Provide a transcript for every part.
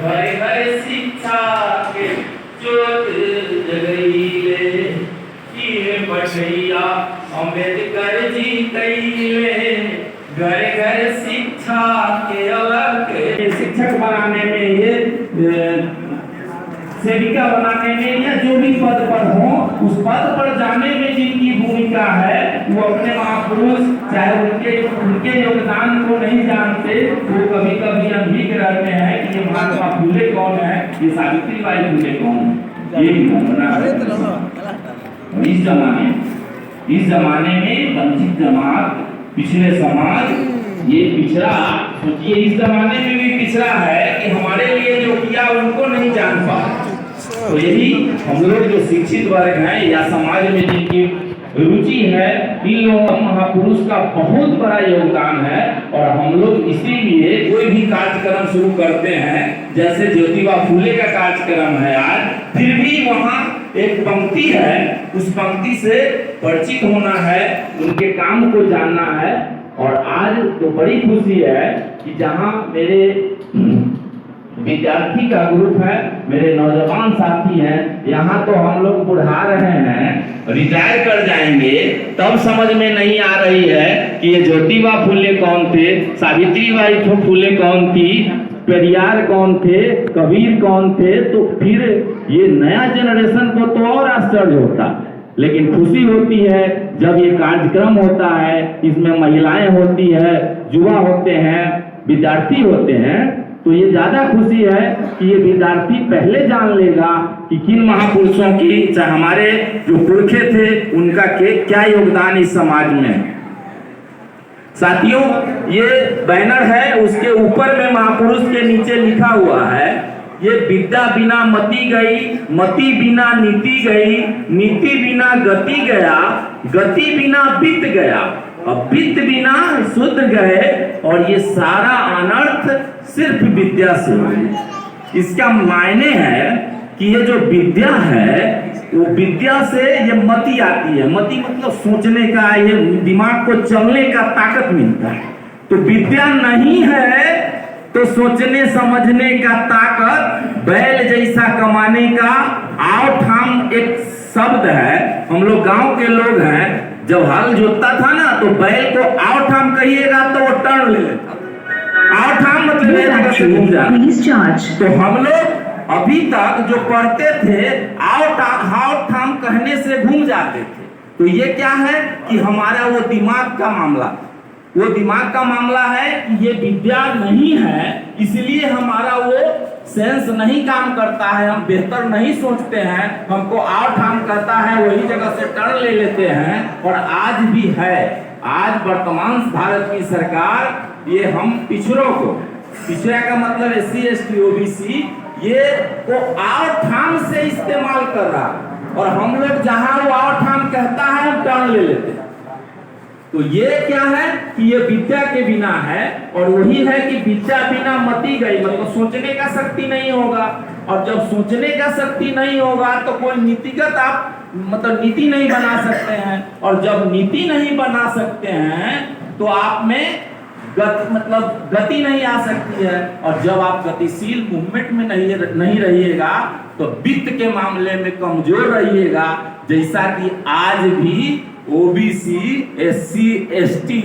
घर घर शिक्षा के ज्योत जगईले, ये पढ़ैया अम्बेडकर जी कईले। घर घर शिक्षा के अलग शिक्षक बनाने में, ये सेविका बनाने में, या जो भी पद पर हो, उस पद पर जाने में जिनकी भूमिका है, वो अपने महापुरुष चाहे उनके योगदान को नहीं जानते। वो कभी कभी हम भीग रहते हैं कि ये महात्मा फूले कौन है, ये सावित्रीबाई फूले कौन है, ये भी बना है। इस जमाने में वंचित जमात, पिछड़े समाज, ये पिछड़ा, सोचिए इस जमाने में भी पिछड़ा है कि हमारे लिए जो किया उनको नहीं जान पा। तो यही हम लोग जो शिक्षित वर्ग हैं या समाज में जिनकी रुचि है, इन लोगों महापुरुष का बहुत बड़ा योगदान है। और हम लोग इसीलिए कोई भी कार्यक्रम शुरू करते हैं, जैसे ज्योतिबा फूले का कार्यक्रम है आज, फिर भी वहाँ एक पंक्ति है, उस पंक्ति से परिचित होना है, उनके काम को जानना है। और आज तो बड़ी खुशी है कि जहाँ मेरे विद्यार्थी का ग्रुप है, मेरे नौजवान साथी हैं, यहाँ तो हम लोग बुढ़ा रहे हैं, रिटायर कर जाएंगे, तब समझ में नहीं आ रही है कि ये ज्योतिबा फूले कौन थे, सावित्रीबाई फूले कौन थी, पेरियार कौन थे, कबीर कौन थे। तो फिर ये नया जनरेशन को तो और आश्चर्य होता। लेकिन खुशी होती है जब ये कार्यक्रम होता है, इसमें महिलाएं होती है, युवा होते हैं, विद्यार्थी होते हैं, तो ये ज्यादा खुशी है कि ये विद्यार्थी पहले जान लेगा कि किन महापुरुषों की, चाहे हमारे जो पुरखे थे, उनका क्या योगदान इस समाज में है। साथियों, ये बैनर है, उसके ऊपर में महापुरुष के नीचे लिखा हुआ है, ये विद्या बिना मति गई, मति बिना नीति गई, नीति बिना गति गया, गति बिना वित्त गया, अब वित्त बिना शुद्ध गए, और ये सारा अनर्थ सिर्फ विद्या से। इसका मायने है कि ये जो विद्या है, वो विद्या से ये मति आती है। मति मतलब सोचने का, ये दिमाग को चलने का ताकत मिलता है। तो विद्या नहीं है तो सोचने समझने का ताकत, बैल जैसा कमाने का आवठाम एक शब्द है। हम लोग गांव के लोग हैं, जब हल जोतता था ना, तो बैल को आवठाम कहिएगा तो वो टर्न ले लेता। आवठाम मतलब घूम जाना। तो हम लोग अभी तक जो पढ़ते थे, आवठाम कहने से घूम जाते थे। तो ये क्या है कि हमारा वो दिमाग का मामला, वो दिमाग का मामला है कि ये विद्या नहीं है, इसलिए हमारा वो सेंस नहीं काम करता है, हम बेहतर नहीं सोचते हैं, हमको आवठाम करता है, वही जगह से टर्न ले लेते हैं। और आज भी है, आज वर्तमान भारत की सरकार ये हम पिछड़ों को, पिछड़ा का मतलब SC ST OBC, ये को आवठाम से इस्तेमाल कर रहा है, और हम लोग जहां वो आवठाम कहता है हम टर्न ले लेते हैं। तो ये क्या है कि ये विद्या के बिना है, और वही है कि विद्या बिना मति गई, मतलब सोचने का शक्ति नहीं होगा। और जब सोचने का शक्ति नहीं होगा तो कोई नीतिगत आप मतलब नीति नहीं बना सकते हैं, और जब नीति नहीं बना सकते हैं तो आप में गति नहीं आ सकती है। और जब आप गतिशील मूवमेंट में नहीं रहिएगा तो वित्त के मामले में कमजोर रहिएगा। जैसा कि आज भी OBC SC ST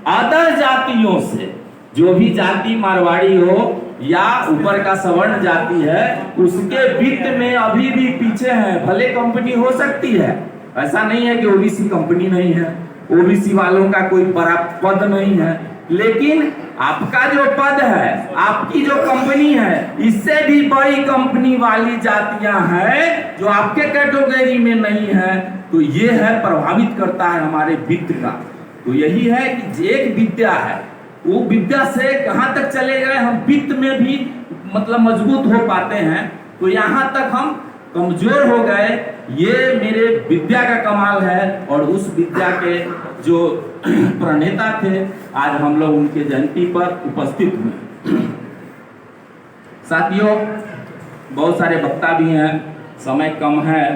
अदर जातियों से, जो भी जाति मारवाड़ी हो या ऊपर का सवर्ण जाति है, उसके वित्त में अभी भी पीछे है। भले कंपनी हो सकती है, ऐसा नहीं है कि OBC कंपनी नहीं है, OBC वालों का कोई बड़ा पद नहीं है, लेकिन आपका जो पद है, आपकी जो कंपनी है, इससे भी बड़ी कंपनी वाली जातियां हैं जो आपके कैटेगरी में नहीं है। तो ये है, प्रभावित करता है हमारे वित्त का। तो यही है कि एक विद्या है, वो विद्या से कहां तक चले गए, हम वित्त में भी मतलब मजबूत हो पाते हैं, तो यहाँ तक हम कमजोर हो गए। ये मेरे विद्या का कमाल है। और उस विद्या के जो प्रणेता थे, आज हम लोग उनके जयंती पर उपस्थित हुए। साथियों, बहुत सारे वक्ता भी हैं, समय कम है।